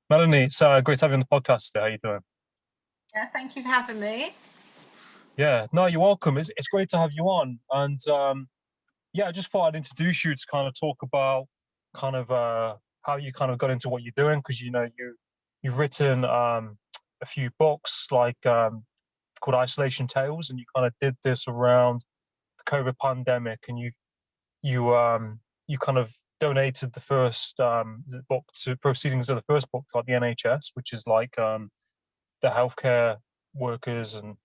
Melanie, it's great to have you on the podcast today. How you doing? Yeah, thank you for having me. Yeah, no, you're welcome. It's great to have you on. And yeah, I just thought I'd introduce you to kind of talk about kind of how you kind of got into what you're doing because you've written a few books like called Isolation Tales, and you kind of did this around the COVID pandemic, and you kind of donated the first book to proceedings of the first book to like the NHS, which is like the healthcare workers and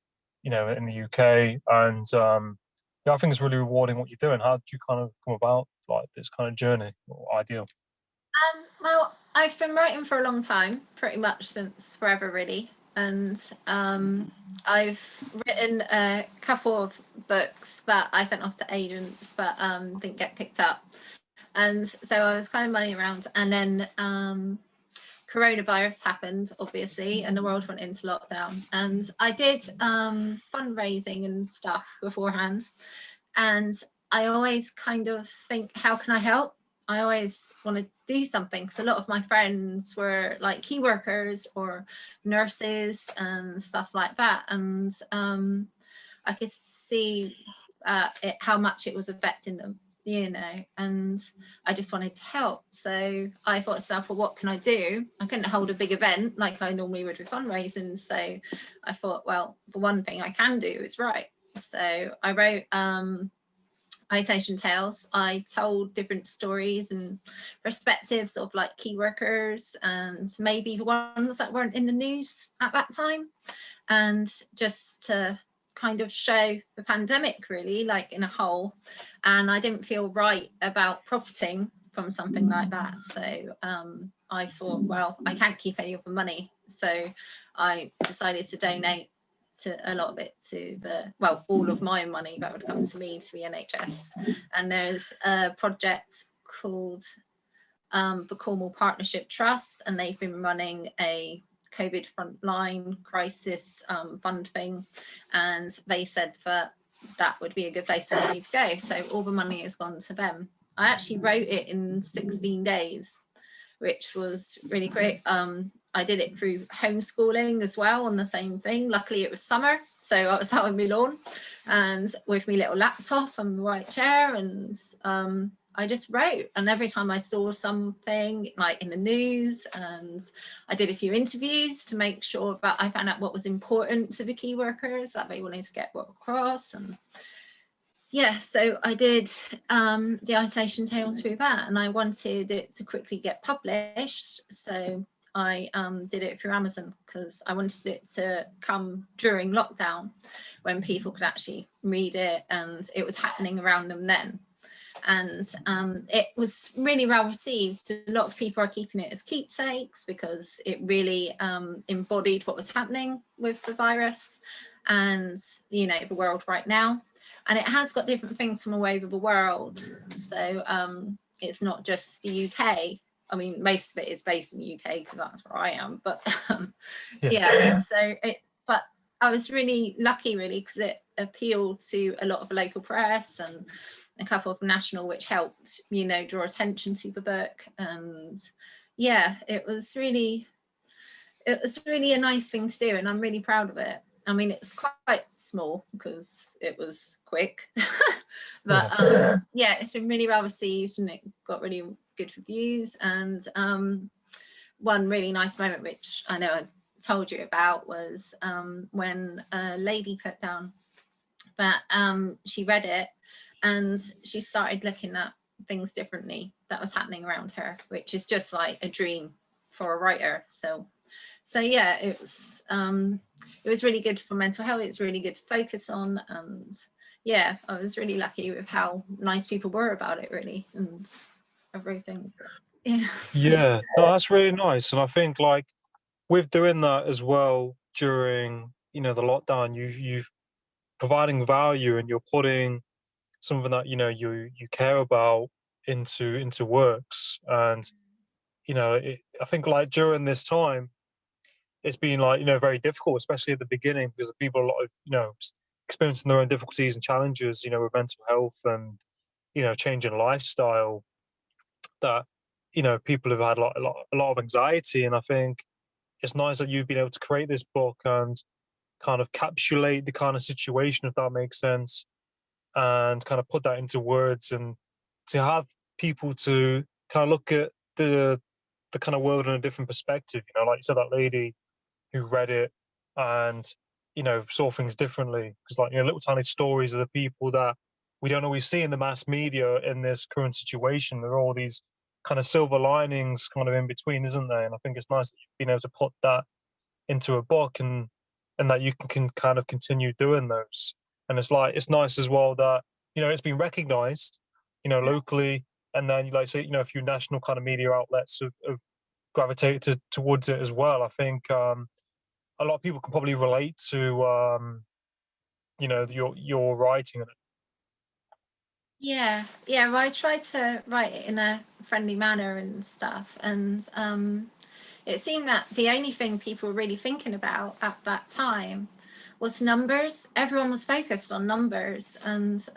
in the UK. And yeah, I think it's really rewarding what you're doing. How did you kind of come about like this kind of journey or ideal? Well, I've been writing for a long time, pretty much since forever, really. And I've written a couple of books that I sent off to agents, but didn't get picked up. And so I was kind of money around, and then coronavirus happened, obviously, and the world went into lockdown. And I did fundraising and stuff beforehand, and I always kind of think, how can I help? I always want to do something because a lot of my friends were like key workers or nurses and stuff like that, and I could see how much it was affecting them, and I just wanted to help. So I thought to myself, well, what can I do? I couldn't hold a big event like I normally would with fundraising, so I thought, well, the one thing I can do is write. So I wrote Isolation Tales. I told different stories and perspectives of like key workers and maybe the ones that weren't in the news at that time, and just to kind of show the pandemic really like in a whole. And I didn't feel right about profiting from something like that, so I thought, well, I can't keep any of the money, so I decided to donate to a lot of it to all of my money that would come to me to the NHS. And there's a project called the Cornwall Partnership Trust, and they've been running a COVID frontline crisis fund thing, and they said that would be a good place for me to go. So all the money has gone to them. I actually wrote it in 16 days, which was really great. I did it through homeschooling as well on the same thing. Luckily it was summer, so I was out on my lawn and with my little laptop and the white chair, and I just wrote. And every time I saw something like in the news, and I did a few interviews to make sure that I found out what was important to the key workers that they wanted to get across. And yeah, so I did the Isolation Tales through that, and I wanted it to quickly get published, so I did it through Amazon because I wanted it to come during lockdown when people could actually read it and it was happening around them then. And it was really well received. A lot of people are keeping it as keepsakes because it really embodied what was happening with the virus and the world right now. And it has got different things from all over the world, so it's not just the UK. I mean, most of it is based in the UK because that's where I am, but Yeah. but I was really lucky really because it appealed to a lot of the local press and a couple of national, which helped draw attention to the book. And yeah, it was really a nice thing to do, and I'm really proud of it. I mean, it's quite small because it was quick, but yeah, it's been really well received and it got really good reviews. And one really nice moment, which I know I told you about, was when a lady put down that she read it and she started looking at things differently that was happening around her, which is just like a dream for a writer. So yeah, it was really good for mental health. It's really good to focus on, and yeah, I was really lucky with how nice people were about it, really, and everything. Yeah. Yeah, no, that's really nice. And I think like with doing that as well during, the lockdown, you've providing value and you're putting something that, you care about into works. And, I think like during this time, it's been like, very difficult, especially at the beginning, because the people are a lot of, experiencing their own difficulties and challenges, with mental health and, changing lifestyle that people have had a lot of anxiety, and I think it's nice that you've been able to create this book and kind of capsulate the kind of situation, if that makes sense, and kind of put that into words, and to have people to kind of look at the kind of world in a different perspective. Like you said, that lady who read it and saw things differently, because like little tiny stories of the people that we don't always see in the mass media in this current situation. There are all these kind of silver linings kind of in between, isn't there? And I think it's nice that you've been able to put that into a book, and that you can kind of continue doing those. And it's nice as well that it's been recognized locally, and then like say a few national kind of media outlets have gravitated towards it as well. I think a lot of people can probably relate to your writing. Yeah, yeah. Well, I tried to write it in a friendly manner and stuff, and it seemed that the only thing people were really thinking about at that time was numbers. Everyone was focused on numbers, and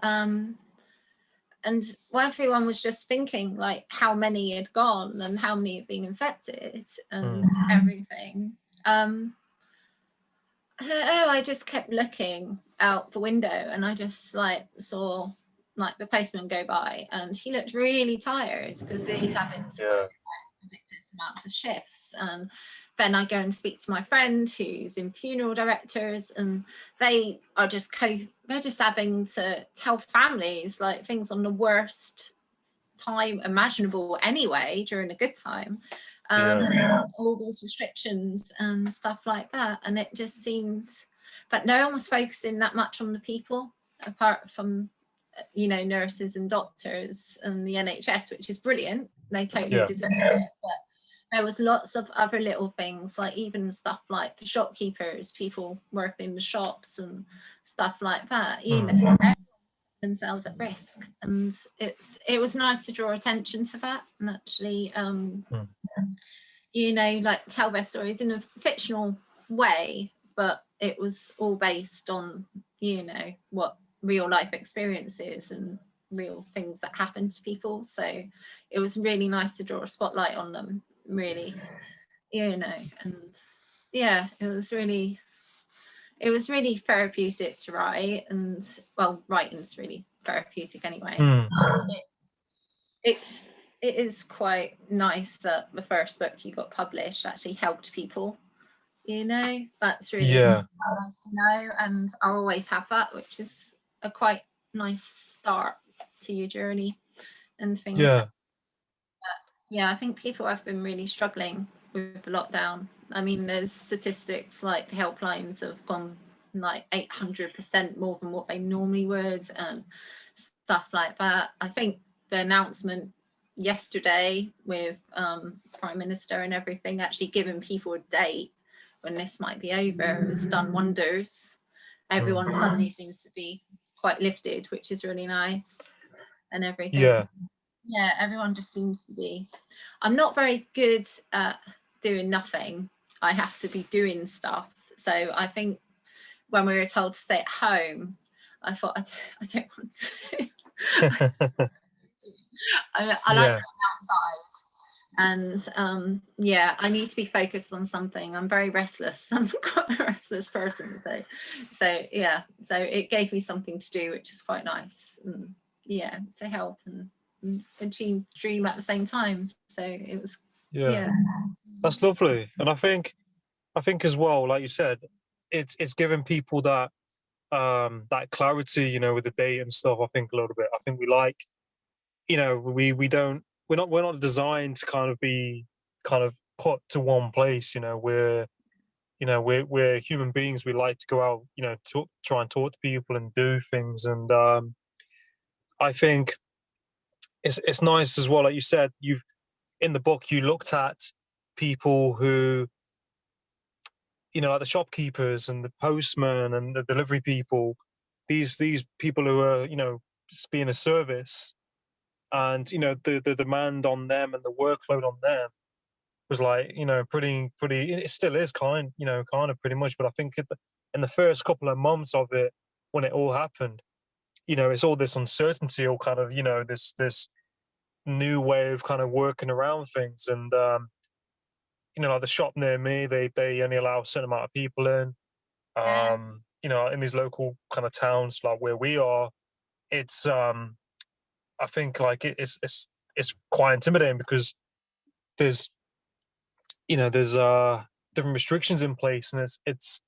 everyone was just thinking like how many had gone and how many had been infected and everything. I just kept looking out the window, and I just like saw like the postman go by, and he looked really tired because he's having to Yeah, work ridiculous amounts of shifts. And then I go and speak to my friend who's in funeral directors, and they are just they're just having to tell families like things on the worst time imaginable anyway during a good time. All these restrictions and stuff like that, and it just seems, but no one was focusing that much on the people apart from nurses and doctors and the NHS, which is brilliant. They totally yeah, deserve it, but there was lots of other little things, like even stuff like shopkeepers, people working in the shops and stuff like that, themselves at risk. And it was nice to draw attention to that, and actually mm. like tell their stories in a fictional way, but it was all based on what real life experiences and real things that happen to people. So it was really nice to draw a spotlight on them, really, and yeah, it was really therapeutic to write. And well, writing's really therapeutic anyway. Mm. it it is quite nice that the first book you got published actually helped people. That's really Yeah, nice to know, and I'll always have that, which is a quite nice start to your journey and things. yeah, Yeah, I think people have been really struggling with the lockdown. I mean, there's statistics like helplines have gone like 800% more than what they normally would, and stuff like that. I think the announcement yesterday with Prime Minister and everything actually giving people a date when this might be over has done wonders. Everyone suddenly seems to be quite lifted, which is really nice, and everything. yeah, Yeah, everyone just seems to be. I'm not very good at doing nothing. I have to be doing stuff. So I think when we were told to stay at home, I thought I don't want to. I like yeah, going outside, and yeah, I need to be focused on something. I'm very restless. I'm quite a restless person. So yeah, so it gave me something to do, which is quite nice. And yeah, to help and achieve dream at the same time. So it was, yeah. yeah. That's lovely, and I think as well, like you said, it's giving people that clarity, with the date and stuff. I think a little bit. I think we like, we don't we're not designed to kind of be kind of put to one place. We're human beings. We like to go out, to try and talk to people and do things. And I think it's nice as well. Like you said, you've in the book you looked at people who, like the shopkeepers and the postmen and the delivery people, these people who are, being a service, and the demand on them and the workload on them was like, pretty. It still is kind of pretty much. But I think in the first couple of months of it, when it all happened, it's all this uncertainty, all kind of, this new way of kind of working around things. And like the shop near me, they only allow a certain amount of people in. Yeah. In these local kind of towns like where we are, it's I think like it's quite intimidating because there's there's different restrictions in place, and it's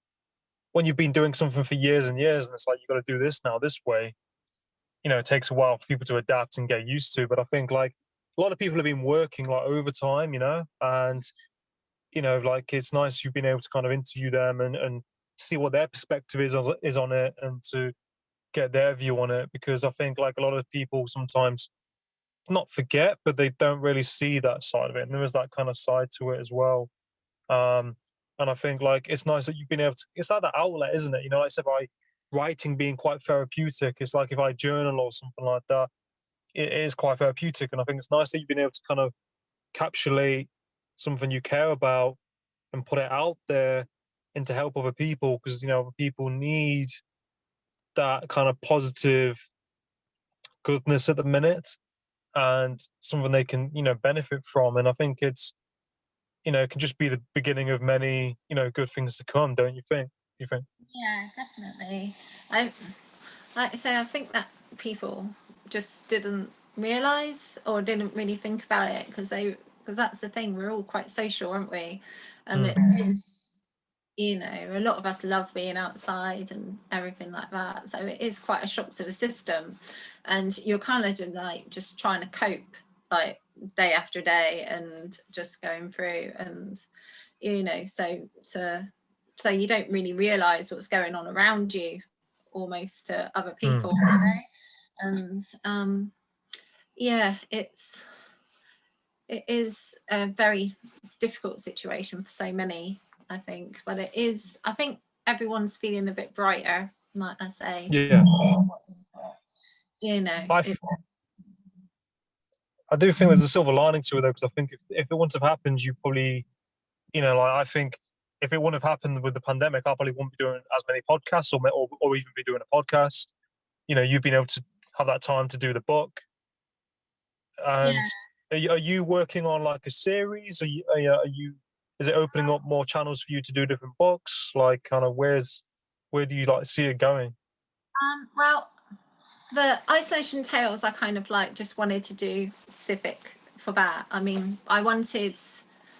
when you've been doing something for years and years, and it's like you got to do this now this way. It takes a while for people to adapt and get used to. But I think like a lot of people have been working like overtime, and like it's nice you've been able to kind of interview them and see what their perspective is on it, and to get their view on it, because I think like a lot of people sometimes not forget, but they don't really see that side of it. And there is that kind of side to it as well. Um, and I think like it's nice that you've been able to. It's like that outlet, isn't it? Like I said, by writing being quite therapeutic. It's like if I journal or something like that, it is quite therapeutic. And I think it's nice that you've been able to kind of encapsulate something you care about and put it out there and to help other people, because other people need that kind of positive goodness at the minute, and something they can benefit from. And I think it's it can just be the beginning of many good things to come, don't you think? Do you think? Yeah, definitely. I Like I say, I think that people just didn't realize or didn't really think about it, because that's the thing, we're all quite social, aren't we? And it is, a lot of us love being outside and everything like that, so it is quite a shock to the system, and you're kind of just trying to cope like day after day and just going through, and so you don't really realize what's going on around you almost to other people, and yeah, it is a very difficult situation for so many, I think, but I think everyone's feeling a bit brighter, like I say. Yeah, you know I, it, I do think there's a silver lining to it though, because I think if it wouldn't have happened, you probably, like I think if it wouldn't have happened with the pandemic, I probably wouldn't be doing as many podcasts, or even be doing a podcast. You've been able to have that time to do the book. yeah. And are you working on like a series? Are you is it opening up more channels for you to do different books? Like kind of where do you like see it going? Well, the isolation tales, I kind of like just wanted to do specific for that. I mean, I wanted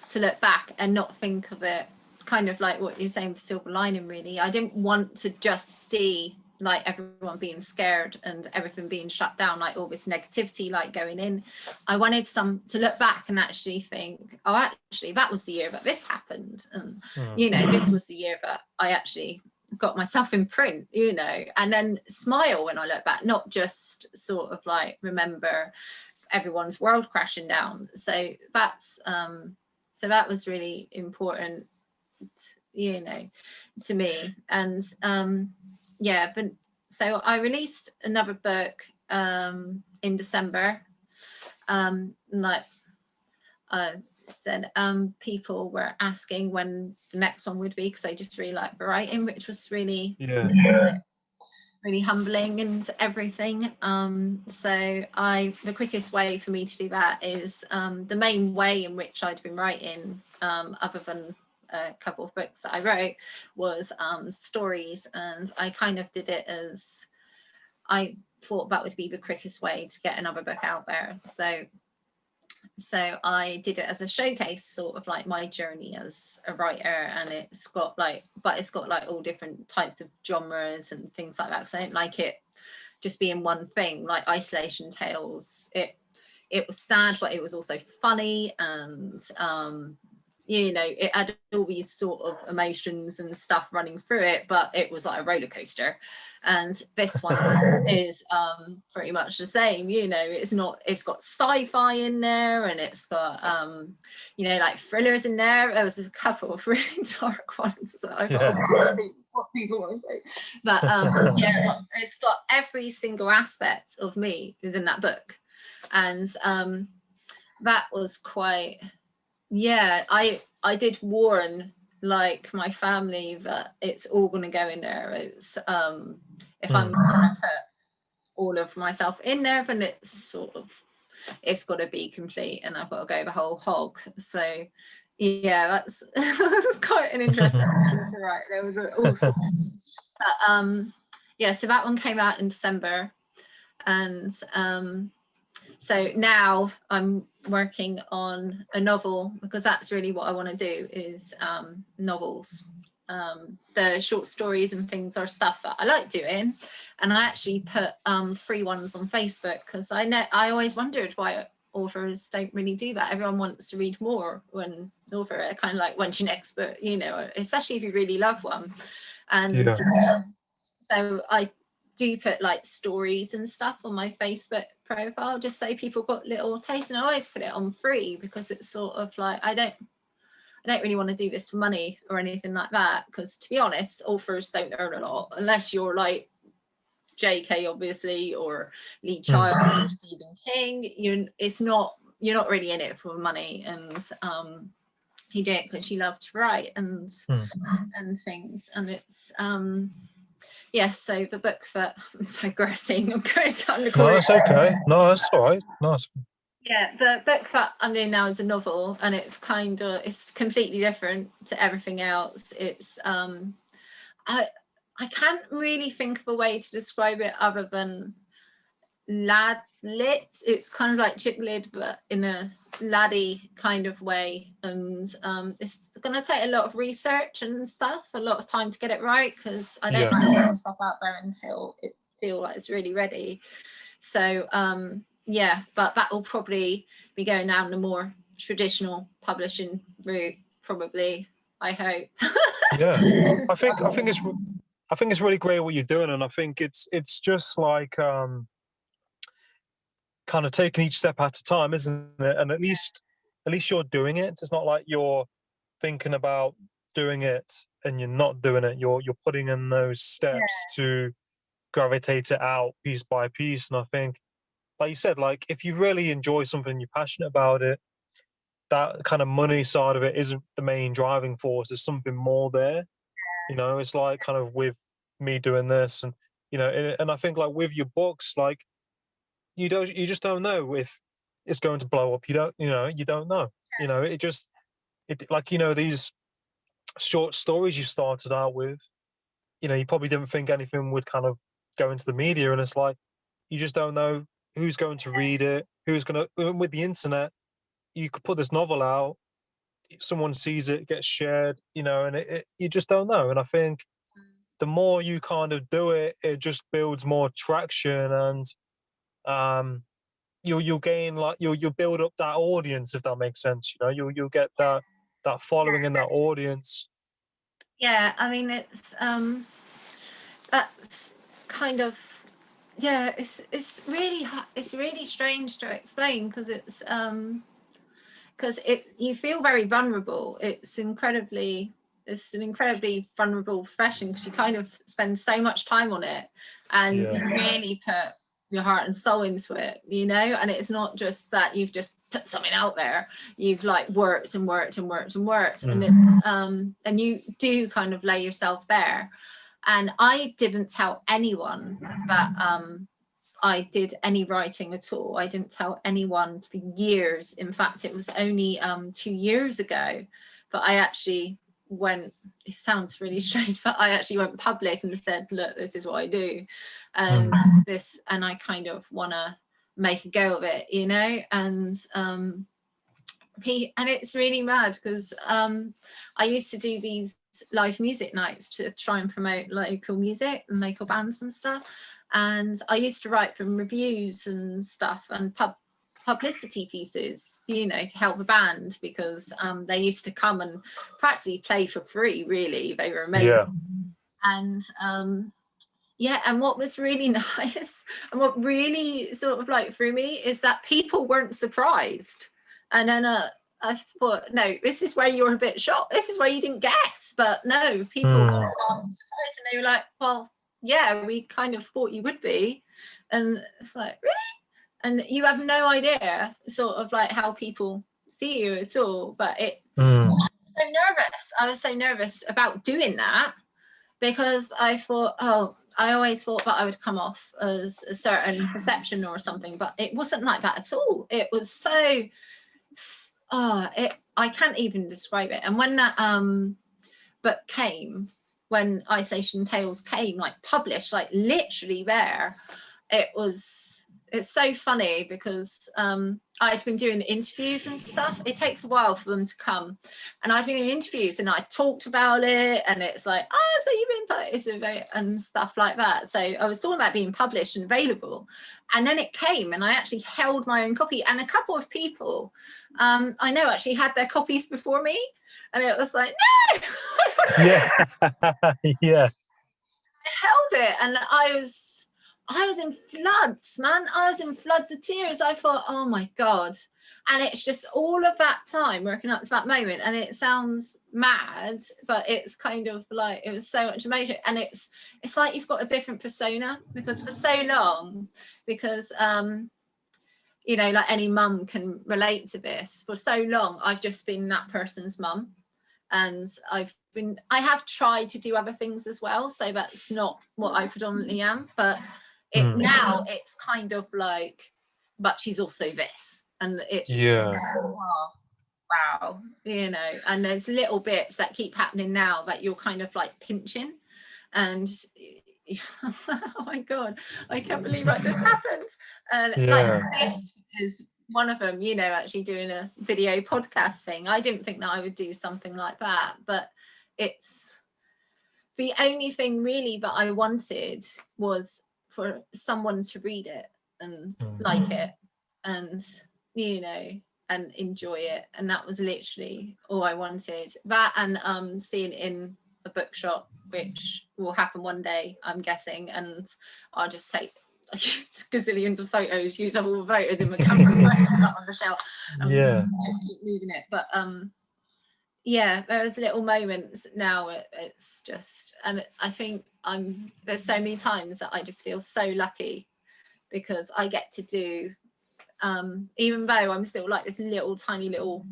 to look back and not think of it kind of like what you're saying, the silver lining, really. I didn't want to just see like everyone being scared and everything being shut down, like all this negativity like going in. I wanted some to look back and actually think, oh, actually that was the year that this happened, and this was the year that I actually got myself in print, and then smile when I look back, not just sort of like remember everyone's world crashing down. So that was really important, to me. And but so I released another book in December. Like I said, people were asking when the next one would be, because I just really like writing, which was really really humbling and everything. So the quickest way for me to do that is the main way in which I'd been writing, other than a couple of books that I wrote, was stories, and I kind of did it as I thought that would be the quickest way to get another book out there. So I did it as a showcase, sort of like my journey as a writer, and it's got like all different types of genres and things like that, because I don't like it just being one thing. Like isolation tales, it was sad, but it was also funny, and it had all these sort of emotions and stuff running through it, but it was like a roller coaster. And this one is pretty much the same. It's got sci-fi in there, and it's got like thrillers in there. There was a couple of really dark ones that I thought, what people want to say, but it's got every single aspect of me is in that book. And that was quite, I did warn like my family that it's all going to go in there. It's if I'm going to put all of myself in there, then it's sort of it's got to be complete, and I've got to go the whole hog. So yeah, that's that's quite an interesting thing to write. There was all sorts. But yeah, so that one came out in December, and so now I'm working on a novel, because that's really what I want to do, is novels. The short stories and things are stuff that I like doing, and I actually put free ones on Facebook, because I always wondered why authors don't really do that. Everyone wants to read more when author, kind of like, when's your next book, you know, especially if you really love one. And so I do put like stories and stuff on my Facebook profile, just so people got little taste, and I always put it on free, because it's sort of like, I don't really want to do this for money or anything like that, because to be honest, authors don't earn a lot, unless you're like JK obviously, or Lee Child, or Stephen King. You're not really in it for money, and he did it because she loved to write and things. And it's yes, so the book that I'm digressing, I'm going down the corner. No, it's okay. No, that's all right. Nice. Yeah, the book that I'm doing now is a novel, and it's completely different to everything else. It's I can't really think of a way to describe it other than lad lit. It's kind of like chick lit, but in a laddie kind of way. And it's going to take a lot of research and stuff, a lot of time to get it right, because I don't like put stuff out there until it feels like it's really ready. So yeah, but that will probably be going down the more traditional publishing route, probably, I hope. Yeah, I think it's really great what you're doing, and I think it's just like kind of taking each step at a time, isn't it? And at least you're doing it. It's not like you're thinking about doing it and you're not doing it. You're putting in those steps to gravitate it out piece by piece. And I think, like you said, like if you really enjoy something, you're passionate about it, that kind of money side of it isn't the main driving force. There's something more there. You know, it's like kind of with me doing this, and you know, and I think like with your books, like you just don't know if it's going to blow up. You don't know. You know, it like, you know, these short stories you started out with, you know, you probably didn't think anything would kind of go into the media, and it's like you just don't know who's going to read it, who's going to. With the internet, you could put this novel out, someone sees it, gets shared, you know, and you just don't know. And I think the more you kind of do it, it just builds more traction, and you'll gain, like you'll build up that audience, if that makes sense. You know, you'll get that following and that audience. Yeah, I mean, it's that's kind of, yeah, it's really strange to explain, because you feel very vulnerable. It's an incredibly vulnerable profession, because you kind of spend so much time on it, and you really put your heart and soul into it, you know. And it's not just that you've just put something out there, you've like worked and worked and worked and worked, and it's and you do kind of lay yourself bare. And I didn't tell anyone that I did any writing at all. I didn't tell anyone for years. In fact, it was only 2 years ago that I actually went, it sounds really strange, but I actually went public and said, look, this is what I do, and and I kind of want to make a go of it, you know. And it's really mad, because I used to do these live music nights to try and promote local music and local bands and stuff, and I used to write them reviews and stuff, and publicity pieces, you know, to help the band, because they used to come and practically play for free, really. They were amazing. And and what was really nice, and what really sort of like threw me, is that people weren't surprised. And then I thought, no, this is where you're a bit shocked, this is where you didn't guess. But no, people were surprised, and they were like, well, yeah, we kind of thought you would be. And it's like, really? And you have no idea sort of like how people see you at all. But I was so nervous about doing that, because I thought, oh, I always thought that I would come off as a certain perception or something, but it wasn't like that at all. It was so, I can't even describe it. And when that book came, when Isolation Tales came, like published, like literally there, it's so funny because I'd been doing interviews and stuff. It takes a while for them to come, and I've been in interviews and I talked about it, and it's like, oh, so you've been published and stuff like that. So I was talking about being published and available, and then it came, and I actually held my own copy, and a couple of people I know actually had their copies before me, and it was like, no. Yeah. Yeah. I held it, and I was in floods, man. I was in floods of tears. I thought, oh my God. And it's just all of that time working up to that moment. And it sounds mad, but it's kind of like, it was so much emotion. And it's like you've got a different persona, because for so long, because you know, like any mum can relate to this, for so long I've just been that person's mum. And I have tried to do other things as well, so that's not what I predominantly am, but now it's kind of like, but she's also this, and it's oh, wow, you know. And there's little bits that keep happening now that you're kind of like pinching, and oh my God, I can't believe that this happened. And like this is one of them, you know, actually doing a video podcast thing. I didn't think that I would do something like that, but it's the only thing really that I wanted was for someone to read it and like it, and you know, and enjoy it. And that was literally all I wanted. That, and seeing it in a bookshop, which will happen one day, I'm guessing, and I'll just take gazillions of photos, use up all the photos in my camera, on the shelf, and just keep moving it. But yeah, there's little moments now. It's just, and I think there's so many times that I just feel so lucky, because I get to do, even though I'm still like this little tiny little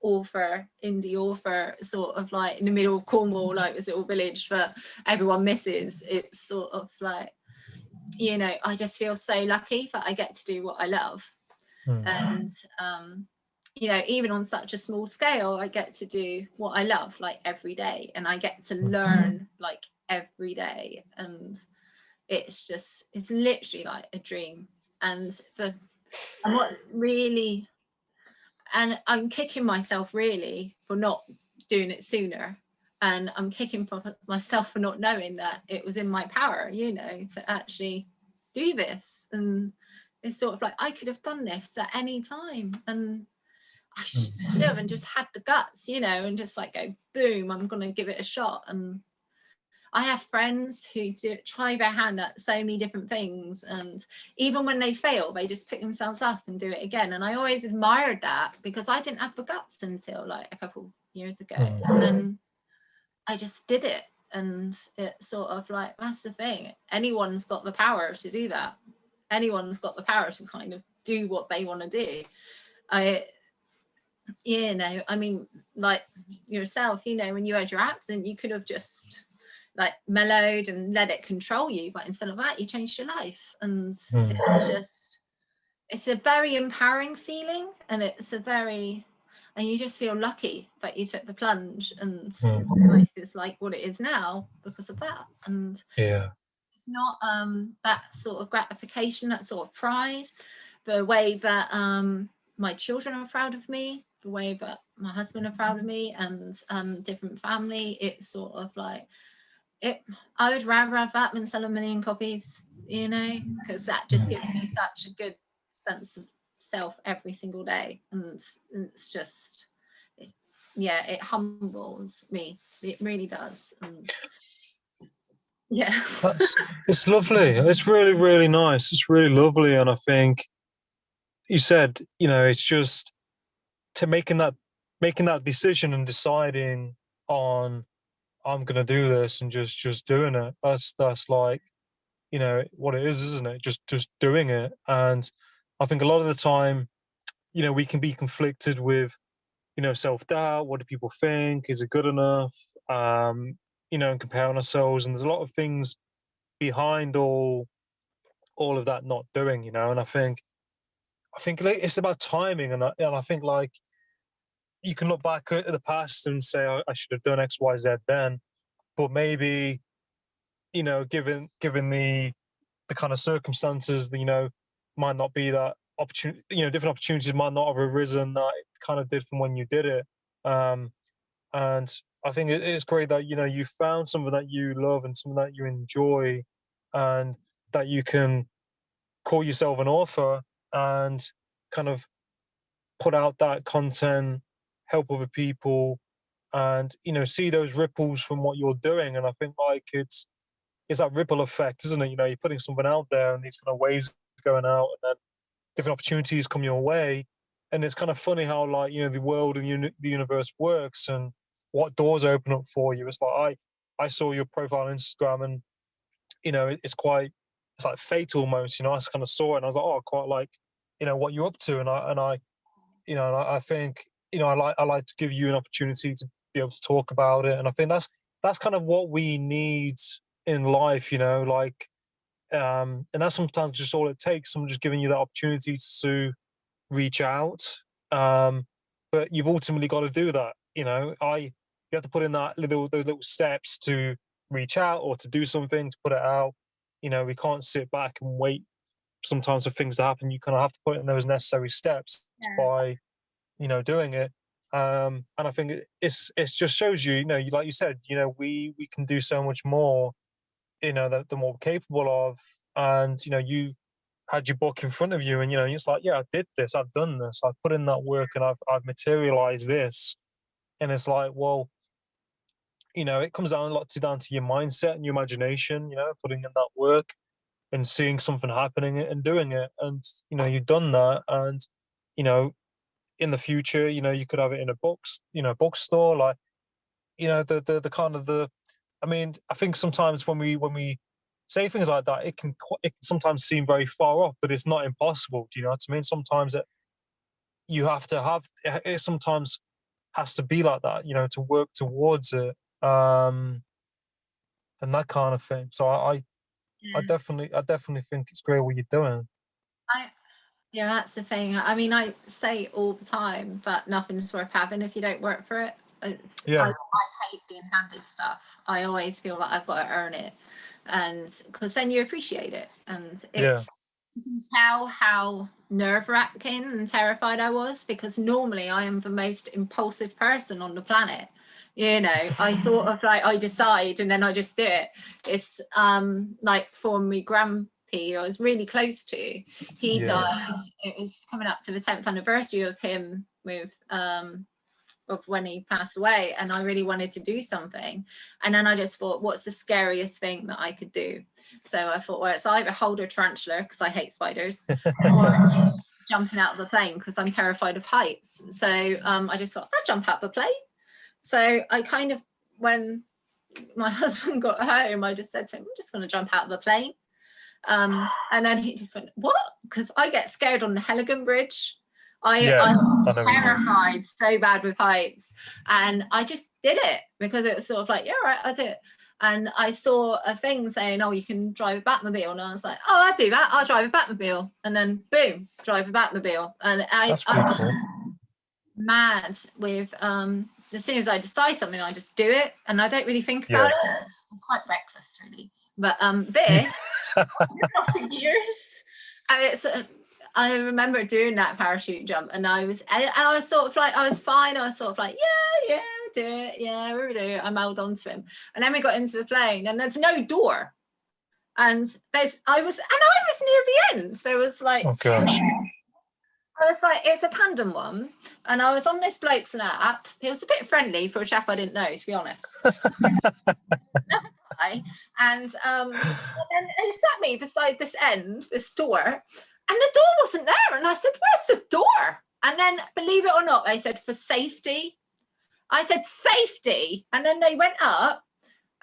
author, indie author, sort of like in the middle of Cornwall, like this little village that everyone misses. It's sort of like, you know, I just feel so lucky that I get to do what I love. And you know, even on such a small scale, I get to do what I love, like every day, and I get to learn like every day, and it's literally like a dream. And what's really, and I'm kicking myself really for not doing it sooner, and I'm kicking myself for not knowing that it was in my power, you know, to actually do this. And it's sort of like, I could have done this at any time, and I should have, and just had the guts, you know, and just like go boom, I'm gonna give it a shot. And I have friends who try their hand at so many different things, and even when they fail, they just pick themselves up and do it again. And I always admired that, because I didn't have the guts until like a couple years ago, and then I just did it. And it's sort of like, that's the thing, anyone's got the power to do that. Anyone's got the power to kind of do what they want to do. You know, I mean, like yourself, you know, when you had your accident, you could have just like mellowed and let it control you, but instead of that, you changed your life. And it's a very empowering feeling, and and you just feel lucky that you took the plunge, and life is like what it is now because of that. And it's not that sort of gratification, that sort of pride, the way that my children are proud of me, the way that my husband are proud of me, and different family. It's sort of like, I would rather have that than sell 1 million copies, you know, because that just gives me such a good sense of self every single day. And it's just, it humbles me. It really does. And yeah. It's lovely. It's really, really nice. It's really lovely. And I think you said, you know, it's just to making that decision and deciding on, I'm gonna do this, and just doing it. That's like, you know, what it is, isn't it? Just doing it. And I think a lot of the time, you know, we can be conflicted with, you know, self-doubt. What do people think? Is it good enough? and comparing ourselves, and there's a lot of things behind all of that not doing, and I think like, it's about timing, and I think like you can look back at the past and say I should have done X, Y, Z then, but maybe given the kind of circumstances, that, might not be that opportunity. Different opportunities might not have arisen that it kind of did from when you did it. Um, and I think it's great that you found something that you love and something that you enjoy, and that you can call yourself an author and kind of put out that content, help other people, and see those ripples from what you're doing. And I think like it's that ripple effect, isn't it? You're putting something out there, and these kind of waves going out, and then different opportunities come your way. And it's kind of funny how like the world and the universe works, and what doors open up for you. It's like I saw your profile on Instagram, and it's like fate almost. I just kind of saw it, and I was like, oh, I quite like what you're up to, and I think I like to give you an opportunity to be able to talk about it. And I think that's kind of what we need in life, like and that's sometimes just all it takes. Someone just giving you that opportunity to reach out. But you've ultimately got to do that. You have to put in those little steps to reach out or to do something, to put it out. We can't sit back and wait sometimes for things to happen. You kind of have to put in those necessary steps Yeah. by doing it. And I think it just shows like you said, we can do so much more, the more we're capable of. And you had your book in front of you, and it's like, yeah, I did this, I've done this, I've put in that work, and I've materialized this. And it's like, well, it comes down a lot down to your mindset and your imagination, putting in that work and seeing something happening and doing it. And you've done that. And you know in the future, you could have it in a bookstore, like the kind of the I mean, I think sometimes when we say things like that, it can sometimes seem very far off, but it's not impossible. Do you know what I mean? Sometimes you have to have it. Sometimes has to be like that, to work towards it, and that kind of thing. So Yeah. I definitely think it's great what you're doing. I Yeah, that's the thing. I mean, I say all the time, but nothing's worth having if you don't work for it. I Yeah, hate being handed stuff. I always feel like I've got to earn it, and because then you appreciate it. And yeah, you can tell how nerve-wracking and terrified I was, because normally I am the most impulsive person on the planet. I sort of like, I decide and then I just do it. It's like for me grandpa I was really close to, he yeah. died. It was coming up to the 10th anniversary of him, of when he passed away, and I really wanted to do something. And then I just thought, what's the scariest thing that I could do? So I thought, well, it's either hold a tarantula because I hate spiders, or it's jumping out of a plane because I'm terrified of heights. So I just thought, I'll jump out of a plane. So I kind of, when my husband got home, I just said to him, I'm just going to jump out of a plane. And then he just went, what? Because I get scared on the Heligan Bridge. Yeah, I'm I know what you mean. terrified, so bad with heights. And I just did it because it was sort of like, yeah, right, I did it. And I saw a thing saying, oh, you can drive a Batmobile. And I was like, oh, I'll do that. I'll drive a Batmobile. And then boom, drive a Batmobile. And That's I'm pretty cool. mad with, as soon as I decide something, I just do it. And I don't really think Yeah. about it. I'm quite reckless, really. But this, for years, and it's I remember doing that parachute jump, and I was sort of like, I was fine. I was sort of like, yeah, we'll do it, yeah, we'll do it. I held on to him, and then we got into the plane, and there's no door, and I was near the end. There was like Oh gosh. I was like, it's a tandem one, and I was on this bloke's lap. He was a bit friendly for a chap I didn't know, to be honest. And then he sat me beside this door, and the door wasn't there. And I said, where's the door? And then, believe it or not, they said, for safety. I said, safety. And then they went up,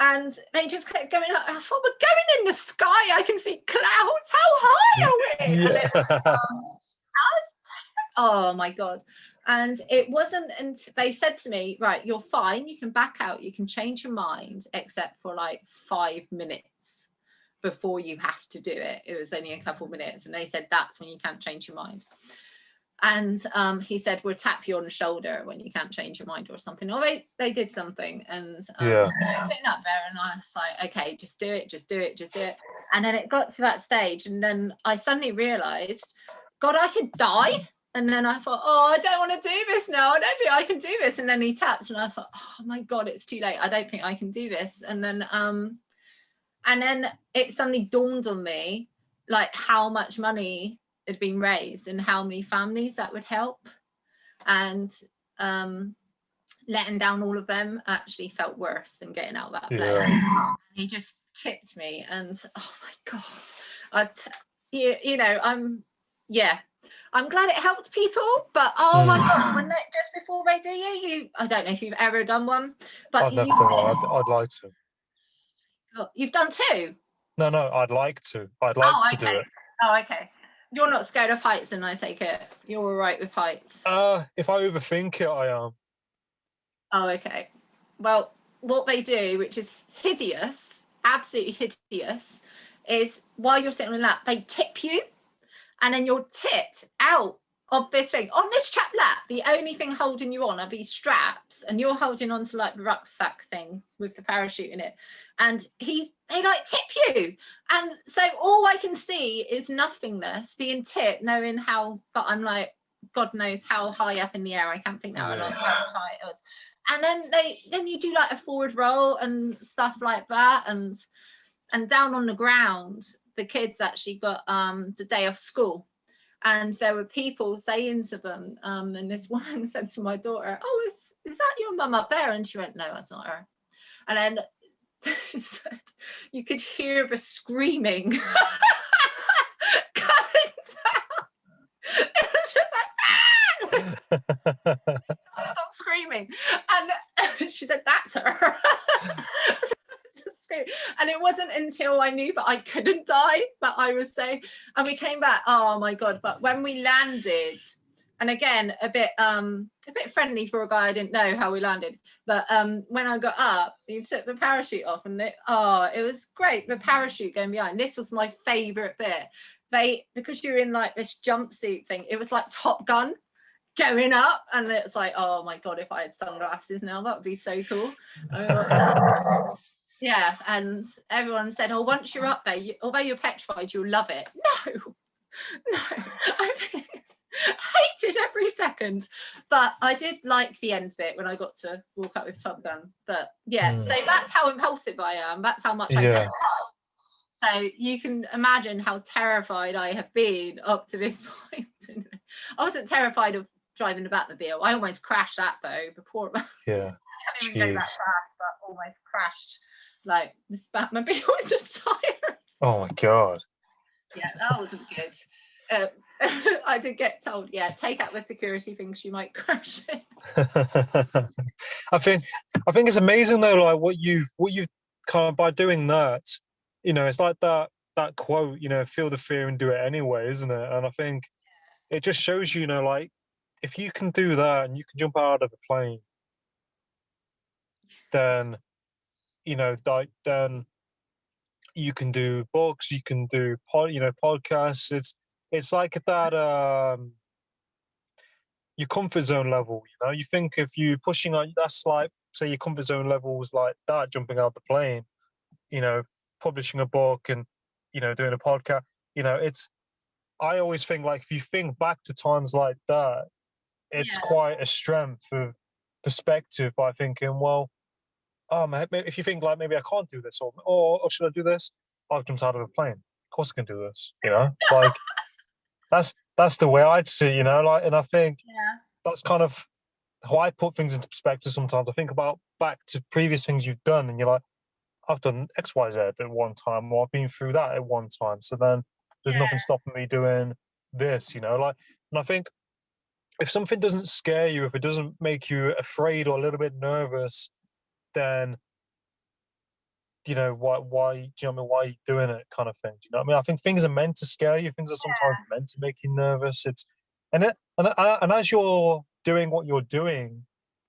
and they just kept going up. I thought, we're going in the sky. I can see clouds. How high are we? And Yeah. I was, oh my God. And it wasn't until they said to me, right, you're fine, you can back out, you can change your mind, except for like 5 minutes before you have to do it. It was only a couple minutes, and they said that's when you can't change your mind. And he said, we'll tap you on the shoulder when you can't change your mind or something. Or they did something. And so I was sitting up there and I was like, okay, just do it, just do it, just do it. And then it got to that stage, and then I suddenly realized, God, I could die. And then I thought, oh, I don't want to do this now. I don't think I can do this. And then he taps, and I thought, oh my God, it's too late. I don't think I can do this. And then it suddenly dawned on me, like, how much money had been raised and how many families that would help. And letting down all of them actually felt worse than getting out of that plane. And he just tipped me, and oh my God, I'm glad it helped people, but oh my God, when just before they do you, I don't know if you've ever done one, but I'd like to. Oh, you've done 2? No, I'd like to. I'd like to do it. Oh, okay. You're not scared of heights, then I take it. You're all right with heights. If I overthink it, I am. Oh, okay. Well, what they do, which is hideous, absolutely hideous, is while you're sitting on that, they tip you, and then you're tipped out of this thing on this chap lap. The only thing holding you on are these straps, and you're holding onto like the rucksack thing with the parachute in it, and they like tip you, and so all I can see is nothingness, being tipped, knowing how, but I'm like, God knows how high up in the air. I can't think now, like how high it was. And then you do like a forward roll and stuff like that, and down on the ground, the kids actually got the day off school. And there were people saying to them, and this woman said to my daughter, oh, is that your mum up there? And she went, no, that's not her. And then she said, you could hear the screaming coming down. It was just like, I stopped screaming. And she said, that's her. And it wasn't until I knew that I couldn't die that I was saying, and we came back, oh my God. But when we landed, and again, a bit friendly for a guy, I didn't know how we landed, but when I got up, he took the parachute off, and it was great, the parachute going behind. This was my favorite bit. Because you're in like this jumpsuit thing, it was like Top Gun going up, and it's like, oh my God, if I had sunglasses now, that would be so cool. Yeah, and everyone said, oh, once you're up there, although you're petrified, you'll love it. No, I hated every second, but I did like the end bit when I got to walk up with Top Gun. But yeah, so that's how impulsive I am. That's how much I hate heights. So you can imagine how terrified I have been up to this point. I wasn't terrified of driving the Batmobile. I almost crashed that though. Before I can't even go that fast, but almost crashed. Like this Batmobile with the tires. Oh my God. Yeah, that wasn't good. I did get told, take out the security things, you might crash it. I think it's amazing though, like what you've kind of, by doing that, it's like that quote, feel the fear and do it anyway, isn't it? And I think it just shows you, like, if you can do that and you can jump out of a plane, then then you can do books, you can do podcasts. It's like that your comfort zone level. You think if you pushing on, that's like, say your comfort zone level was like that, jumping out the plane, publishing a book and doing a podcast. I always think, like, if you think back to times like that, it's quite a strength of perspective by thinking, well, oh man, if you think like maybe I can't do this, or should I do this? I've jumped out of a plane. Of course I can do this. Like that's the way I'd see. Like, and I think that's kind of how I put things into perspective. Sometimes I think about back to previous things you've done, and you're like, I've done X, Y, Z at one time, or I've been through that at one time. So then there's nothing stopping me doing this. Like, and I think if something doesn't scare you, if it doesn't make you afraid or a little bit nervous, then why do you know what I mean, why are you doing it, kind of thing. Do you know what I mean? I think things are meant to scare you, things are sometimes meant to make you nervous. It's and as you're doing what you're doing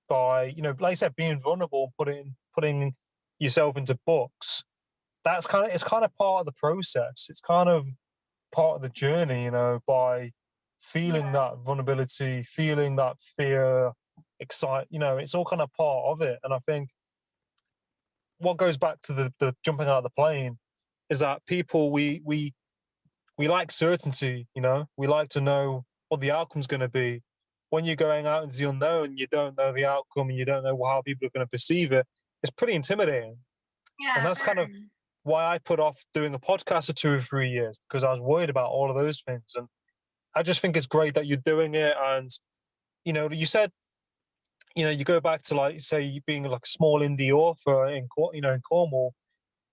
by, like I said, being vulnerable, putting yourself into books. It's kind of part of the process. It's kind of part of the journey, by feeling Yeah. that vulnerability, feeling that fear, it's all kind of part of it. And I think what goes back to the jumping out of the plane is that people, we like certainty, we like to know what the outcome's going to be. When you're going out into the unknown, you don't know the outcome and you don't know how people are going to perceive it. It's pretty intimidating. And Yeah, that's kind of very. why I put off doing a podcast for 2 or 3 years, because I was worried about all of those things. And I just think it's great that you're doing it. And, you said, you go back to, like, say, you being like a small indie author in Cornwall.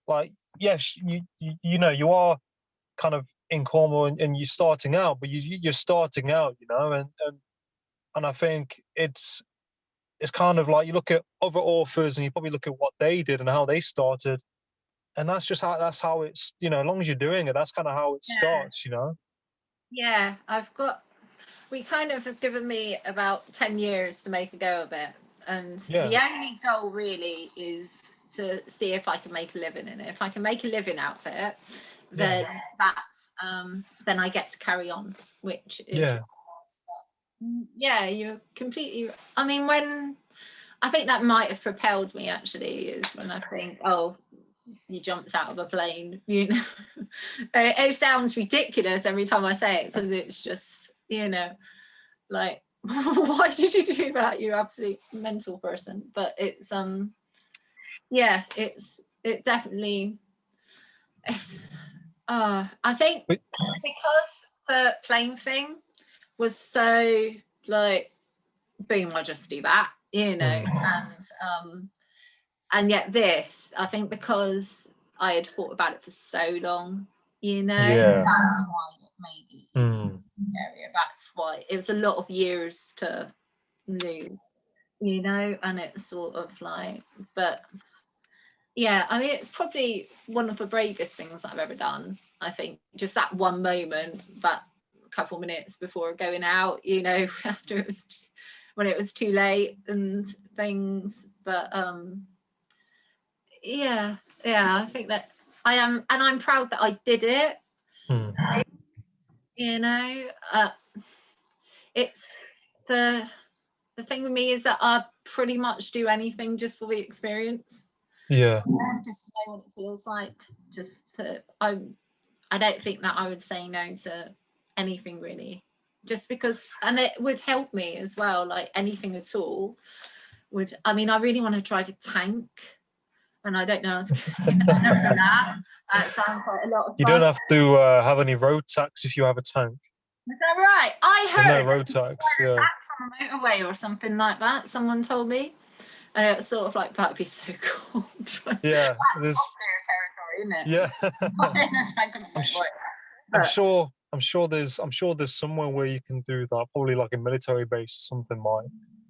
Like, yes, you are kind of in Cornwall, and you're starting out, but you're starting out, and I think it's kind of like you look at other authors and you probably look at what they did and how they started, and that's how it's, as long as you're doing it, that's kind of how it Yeah. starts, Yeah, we kind of have given me about 10 years to make a go of it. And Yeah, the only goal really is to see if I can make a living in it. If I can make a living out of it, then then I get to carry on, which is yeah, yeah, you're completely. I mean, when I think that might have propelled me actually is when I think, oh, you jumped out of a plane. It sounds ridiculous every time I say it because it's just, like, why did you do that, you absolute mental person? But it's yeah, it definitely it's I think but because the plane thing was so like, boom, I'll just do that, and yet this, I think because I had thought about it for so long, yeah, that's why it made it mm, scarier. That's why it was a lot of years to lose, and it's sort of like, but yeah, I mean, it's probably one of the bravest things I've ever done. I think just that one moment, that couple minutes before going out, after when it was too late and things. But yeah, I think that I am, and I'm proud that I did it. mm, You know, it's the thing with me is that I pretty much do anything just for the experience. yeah, Just to know what it feels like. Just to, I don't think that I would say no to anything really. Just because, and it would help me as well. Like anything at all would. I mean, I really want to drive a tank, and I don't know how to get that. That sounds like a lot of you fun. don't have to have any road tax if you have a tank. Is that right? I There's no heard road tax. Yeah, tax on the motorway or something like that. Someone told me, and it's sort of like that'd be so cool. That's yeah, there's territory, isn't it? yeah. In a tank on the I'm sh- motorway. I'm But sure I'm sure there's somewhere where you can do that. Probably like a military base or something might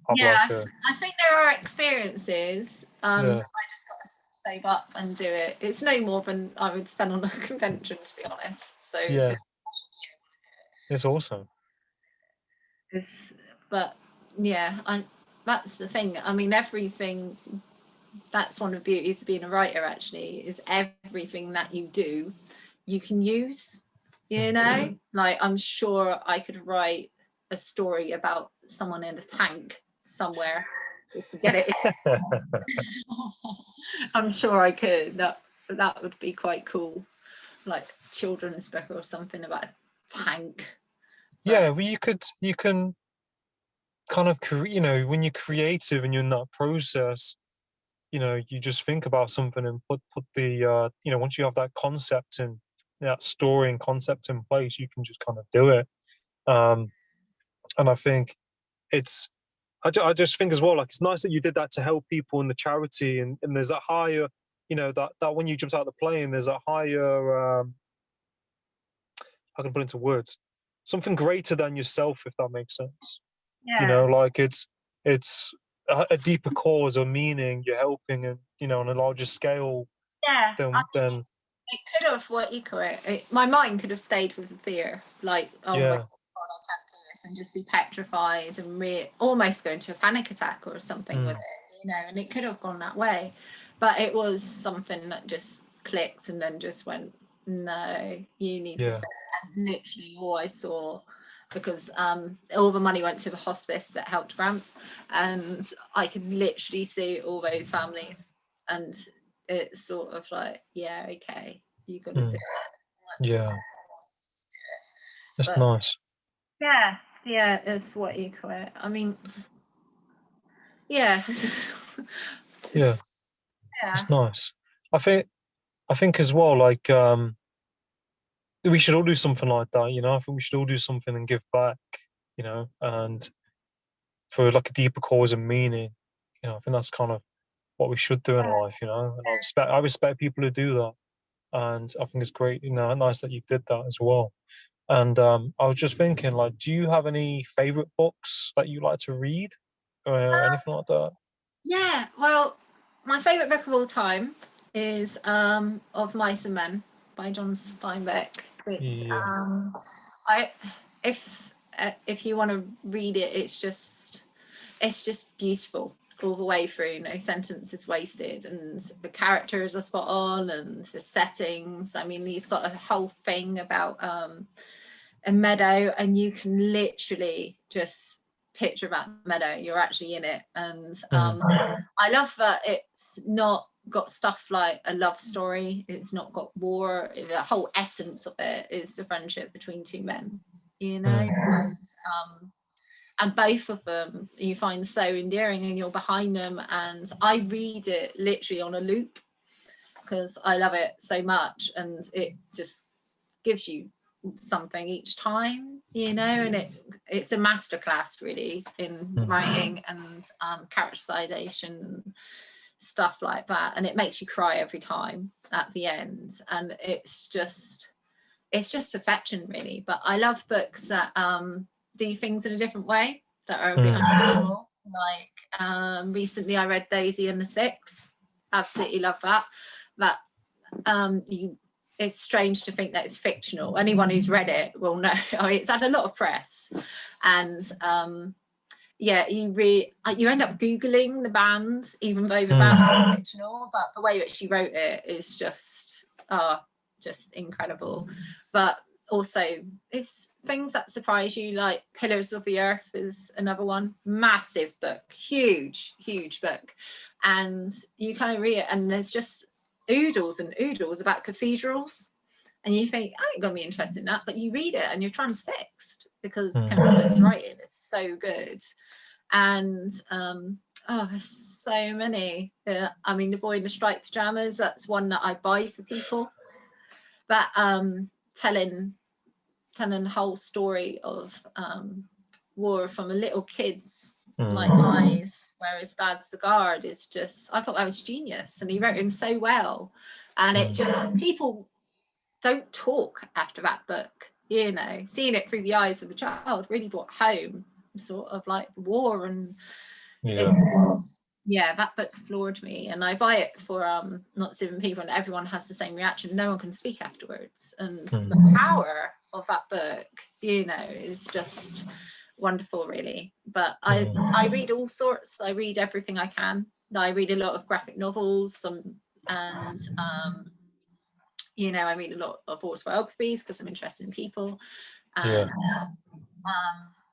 have yeah, like a I think there are experiences. yeah. I just got to save up and do it. It's no more than I would spend on a convention, to be honest. So Yeah, it's awesome. it's, but yeah, that's the thing. I mean, everything. That's one of the beauties of being a writer. Actually, is everything that you do, you can use. Like I'm sure I could write a story about someone in a tank somewhere just to get it. I'm sure I could. That would be quite cool, like children's book or something about a tank. But Yeah, well, you can kind of when you're creative and you're in that process, you just think about something and put the once you have that concept and that story and concept in place, you can just kind of do it. Um, and I think it's I just think as well, like it's nice that you did that to help people in the charity, and there's that higher, that when you jumped out of the plane, there's a higher, I can put into words, something greater than yourself, if that makes sense. yeah, Like it's a deeper cause or meaning you're helping, and on a larger scale yeah. than It could have, what you call it, my mind could have stayed with the fear, like, oh my yeah, god, I can't do books and just be petrified and almost go into a panic attack or something with it, you know, and it could have gone that way. But it was something that just clicked and then just went, no, you need to quit. And literally all I saw, because all the money went to the hospice that helped grants, and I could literally see all those families, and it's sort of like, yeah, okay, you got to do it. Yeah, that's but nice. yeah, it's what you quit. I mean, yeah. Yeah, that's nice. I think as well, like we should all do something like that, you know. I think we should all do something and give back, you know, and for like a deeper cause and meaning, you know. I think that's kind of what we should do in life, you know. And I respect people who do that, and I think it's great, you know, nice that you did that as well. And I was just thinking, like, do you have any favorite books that you like to read or anything like that? Yeah, well, my favorite book of all time is Of Mice and Men by John Steinbeck. It's Yeah. I if you want to read it, it's just beautiful all the way through. No sentence is wasted, and the characters are spot on, and the settings. I mean, he's got a whole thing about a meadow, and you can literally just picture that meadow. You're actually in it, and I love that it's not got stuff like a love story. It's not got war. The whole essence of it is the friendship between two men, you know. And both of them you find so endearing, and you're behind them. And I read it literally on a loop because I love it so much, and it just gives you something each time, you know. And it's a masterclass really in writing and characterization, stuff like that, and it makes you cry every time at the end, and it's just perfection really. But I love books that do things in a different way, that are a bit unusual. Like recently I read Daisy and the Six. Absolutely love that. It's strange to think that it's fictional. Anyone who's read it will know. I mean, it's had a lot of press, and yeah, you end up googling the band, even though the band is fictional. But the way that she wrote it is just incredible. But also, it's things that surprise you, like Pillars of the Earth is another one. Massive book, huge book, and you kind of read it, and there's just oodles and oodles about cathedrals, and you think, I ain't gonna be interested in that, but you read it and you're transfixed because Ken Follett's writing is so good. And there's so many. I mean, The Boy in the Striped Pajamas, that's one that I buy for people. But telling the whole story of war from a little kid's like eyes, where his dad's the guard, is just, I thought that was genius, and he wrote him so well. And it just, people don't talk after that book, you know. Seeing it through the eyes of a child really brought home sort of like the war, and that book floored me. And I buy it for not 7 people, and everyone has the same reaction. No one can speak afterwards, and the power of that book, you know, is just wonderful really. But I read all sorts. I read everything I can. I read a lot of graphic novels, and you know, I read a lot of autobiographies because I'm interested in people, and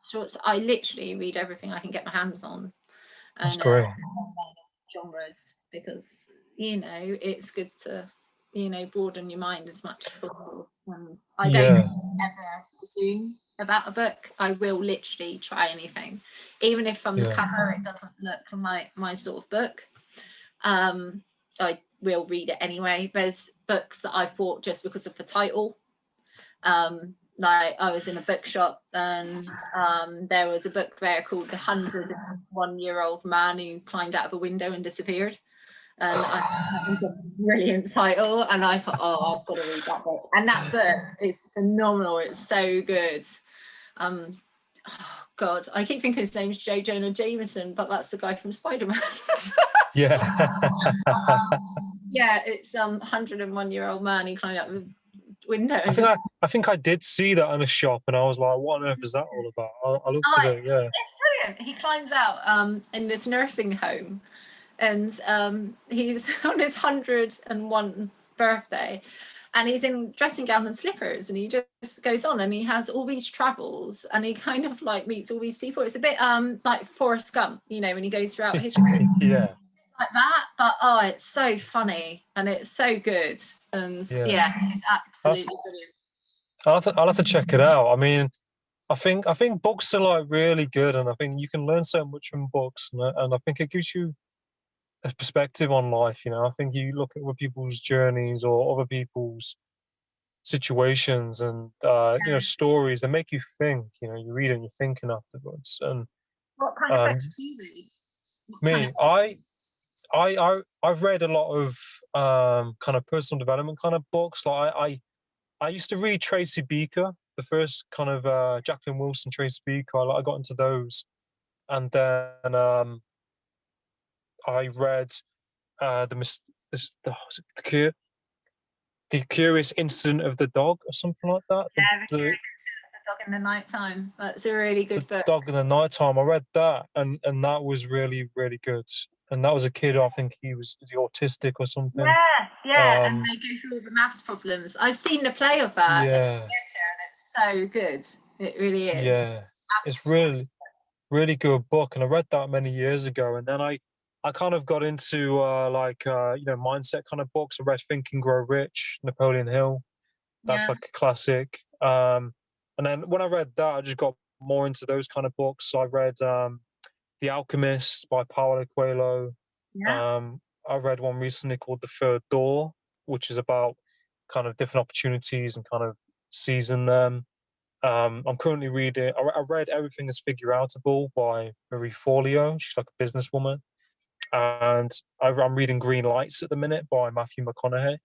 so I literally read everything I can get my hands on. That's great. Genres, because, you know, it's good to, you know, broaden your mind as much as possible. And I don't ever assume about a book. I will literally try anything, even if from the cover it doesn't look my sort of book. I will read it anyway. There's books that I've bought just because of the title. Like I was in a bookshop, and there was a book there called The 101-Year-Old Man Who Climbed Out of a Window and Disappeared. And that was a brilliant title, and I thought, oh, I've got to read that book. And that book is phenomenal. It's so good. Oh God, I keep thinking his name's J. Jonah Jameson, but that's the guy from Spider-Man. Yeah. Yeah, it's 101-Year-Old Man who climbed out of a window. I I think I did see that in a shop, and I was like, "What on earth is that all about?" I looked Oh, at it. Yeah. it's brilliant. He climbs out in this nursing home, and he's on his 101 birthday, and he's in dressing gown and slippers, and he just goes on, and he has all these travels, and he kind of like meets all these people. It's a bit like Forrest Gump, you know, when he goes throughout history. Yeah. Like that, but oh, it's so funny and it's so good, and Yeah. yeah, it's I'll, absolutely brilliant. I'll have to check it out. I mean, I think books are like really good, and I think you can learn so much from books, and I think it gives you a perspective on life. You know, I think you look at other people's journeys or other people's situations, and you know, stories that make you think. You know, you read and you're thinking afterwards. And What kind of um, books do you read? What kind of me, books? I've read a lot of kind of personal development kind of books. Like I used to read Tracy Beaker, the first kind of Jacqueline Wilson, Tracy Beaker. I got into those, and then I read was it the Curious Incident of the Dog or something like that. Yeah, The Curious Incident of the Dog in the Nighttime. That's a really The good book. Dog in the Nighttime. I read that, and that was really good. And that was a kid. I think was he autistic or something. Yeah, yeah, and Um, they go through all the maths problems. I've seen the play of that at the yeah, theatre, and it's so good. It really is. yeah. It's It's absolutely really good book, and I read that many years ago. And then I kind of got into you know, mindset kind of books. I read Think and Grow Rich, Napoleon Hill. That's yeah. like a classic. And then when I read that, I just got more into those kind of books. So I read The Alchemist by Paulo Coelho. Yeah. Um, I read one recently called The Third Door, which is about kind of different opportunities and kind of seizing them. I'm currently reading. I read Everything is Figure Outable by Marie Forleo. She's like a businesswoman, and I'm reading Green Lights at the minute by Matthew McConaughey.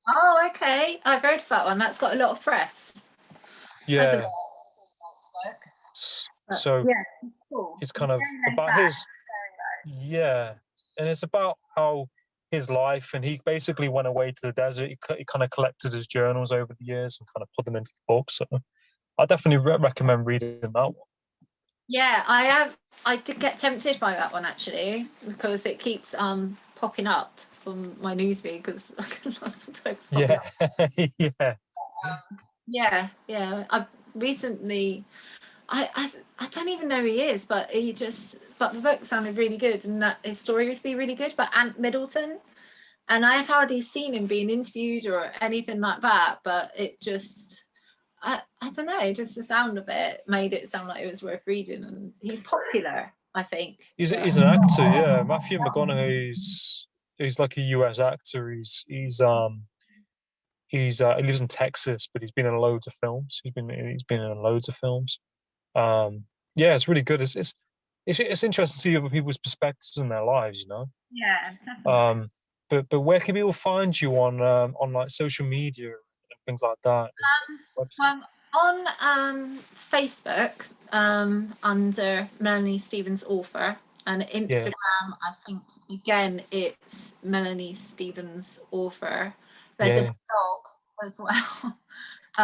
Oh, okay. I've heard of that one. That's got a lot of press, hasn't it? Yeah, Work. But so yeah, it's cool. it's It's kind of very laid about back. his, yeah, and it's about how his life, and he basically went away to the desert. He kind of collected his journals over the years and kind of put them into the book. So I definitely recommend reading that one. Yeah, I have. I did get tempted by that one actually because it keeps popping up on my newsfeed because lots of books popping Yeah, up. yeah, Yeah, yeah. I recently, I don't even know who he is, but but the book sounded really good, and that his story would be really good. But Ant Middleton, and I have hardly seen him being interviewed or anything like that, but it just. I don't know, just the sound of it made it sound like it was worth reading, and he's popular, I think. But he's an actor. Yeah, Matthew McConaughey's he's like a US actor. He lives in Texas, but he's been in loads of films. He's been in loads of films. Um, yeah, it's really good. It's interesting to see other people's perspectives in their lives, you know. yeah, definitely. Um, but where can people find you on like social media and things like that? And website? Well, on Facebook under Melanie Stevens Author, and Yeah, Instagram, I think again it's Melanie Stevens Author. There's a yeah. blog as well.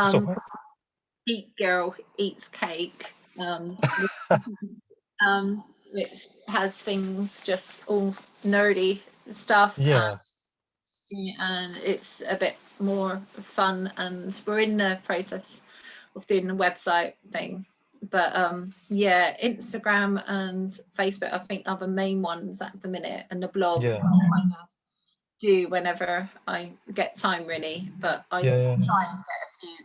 So Geek Girl Eats Cake, which has things just all nerdy stuff, yeah, and it's a bit more fun. And we're in the process of doing the website thing. But yeah, Instagram and Facebook, I think, are the main ones at the minute, and the blog yeah, I kind of do whenever I get time, really. But I yeah. try and get a few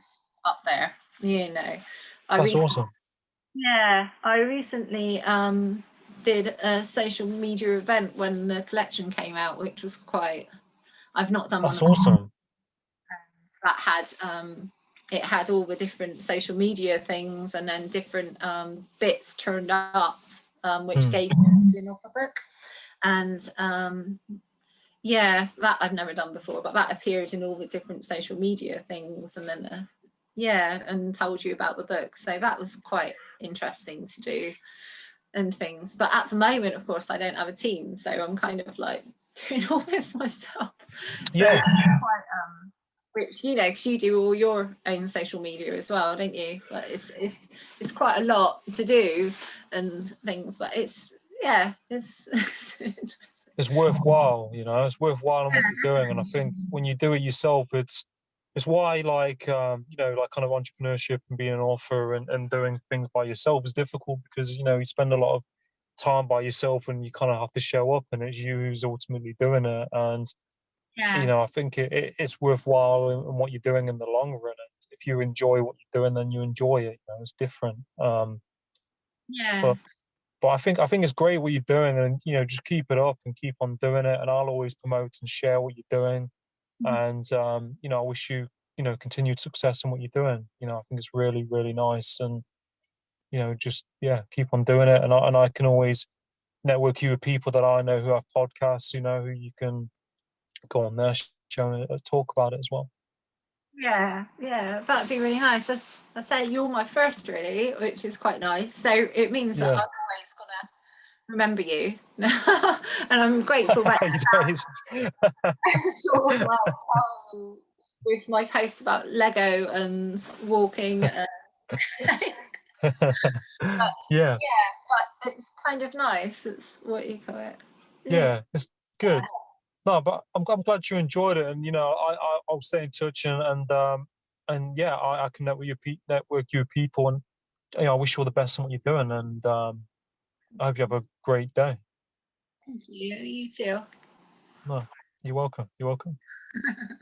up there, you know. I That's recently, awesome. yeah, I recently did a social media event when the collection came out, which was quite. I've not done one That's of these awesome. that had it had all the different social media things and then different bits turned up, which Hmm. gave you a feeling of the book. And yeah, that I've never done before, but that appeared in all the different social media things, and then yeah, and told you about the book. So that was quite interesting to do and things. But at the moment, of course, I don't have a team, so I'm kind of like doing all this myself. So Yeah, it's quite which, you know, because you do all your own social media as well, don't you? But it's quite a lot to do and things, but it's, yeah, it's It's worthwhile, you know, it's worthwhile in what you're doing. And I think when you do it yourself, it's why, like, you know, like kind of entrepreneurship and being an author and doing things by yourself is difficult, because you know you spend a lot of time by yourself and you kind of have to show up, and it's you who's ultimately doing it. And you yeah, know, I think it's worthwhile in what you're doing in the long run. And if you enjoy what you're doing, then you enjoy it. You know, it's different. yeah. But I think it's great what you're doing, and you know, just keep it up and keep on doing it. And I'll always promote and share what you're doing. And you know, I wish you, you know, continued success in what you're doing. You know, I think it's really, really nice. And you know, just yeah, keep on doing it. And I can always network you with people that I know who have podcasts. You know, who you can go on their show and talk about it as well. Yeah, yeah, that'd be really nice. As I say, you're my first, really, which is quite nice. So it means that I'm Yeah. always gonna remember you, and I'm grateful that You don't- sort of like, with my posts about Lego and walking. yeah, Yeah, but it's kind of nice. It's what you call it. Yeah, yeah, it's good. No, but I'm glad you enjoyed it, and you know, I'll stay in touch, and yeah, I can network you with people, and you know, I wish you all the best in what you're doing, and I hope you have a great day. thank you. You too. No, you're welcome. You're welcome.